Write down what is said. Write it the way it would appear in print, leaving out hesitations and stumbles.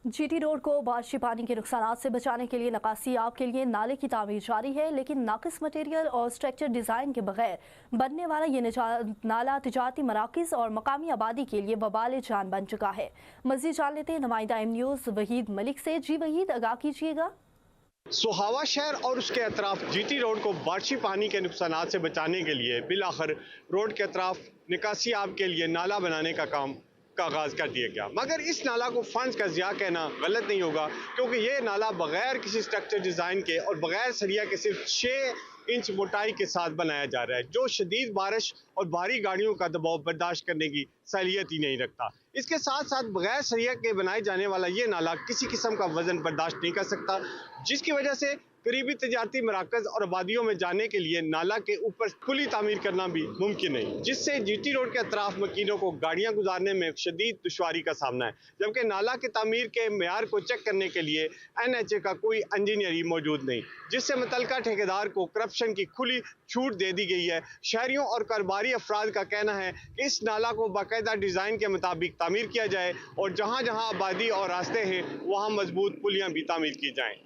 GT road को बारिशी पानी के नुकसानात से बचाने के लिए नकासी आब के लिए नाले की तामीर जारी है, लेकिन नाकिस मटेरियल और स्ट्रक्चर डिज़ाइन के बगैर बनने वाला ये नाला तिजारती मराकज़ और मकामी आबादी के लिए वबाल जान बन चुका है। मज़ीद जान लेते हैं नुमाइंदा एम न्यूज़ वहीद मलिक से। जी वहीद, आगाह कीजिएगा। सोहावा शहर और उसके अतराफ जीटी रोड को बारिशी पानी के नुकसानात से बचाने के लिए बिलाखिर रोड के अतराफ निकासी आब के लिए नाला बनाने का काम का आगाज़ कर दिया गया। मगर इस नाला को फंड्स का ज़िया कहना गलत नहीं होगा, क्योंकि ये नाला बगैर किसी स्ट्रक्चर डिज़ाइन के और बगैर सरिया के सिर्फ 6 इंच मोटाई के साथ बनाया जा रहा है, जो शदीद बारिश और भारी गाड़ियों का दबाव बर्दाश्त करने की सलीयत ही नहीं रखता। इसके साथ साथ बगैर सरिया के बनाए जाने वाला ये नाला किसी किस्म का वजन बर्दाश्त नहीं कर सकता, जिसकी वजह से करीबी तजारती मराकज़ और आबादियों में जाने के लिए नाला के ऊपर पुली तामीर करना भी मुमकिन नहीं, जिससे जीटी रोड के अतराफ मकीनों को गाड़ियां गुजारने में शदीद दुश्वारी का सामना है। जबकि नाला के तामीर के मेयार को चेक करने के लिए NHA का कोई इंजीनियर ही मौजूद नहीं, जिससे मुतल्लिका ठेकेदार को करप्शन की खुली छूट दे दी गई है। शहरियों और कारोबारी अफराद का कहना है कि इस नाला को बाकायदा डिज़ाइन के मुताबिक तामीर किया जाए और जहाँ जहाँ आबादी और रास्ते हैं वहाँ मजबूत पुलियाँ भी तामीर की जाएँ।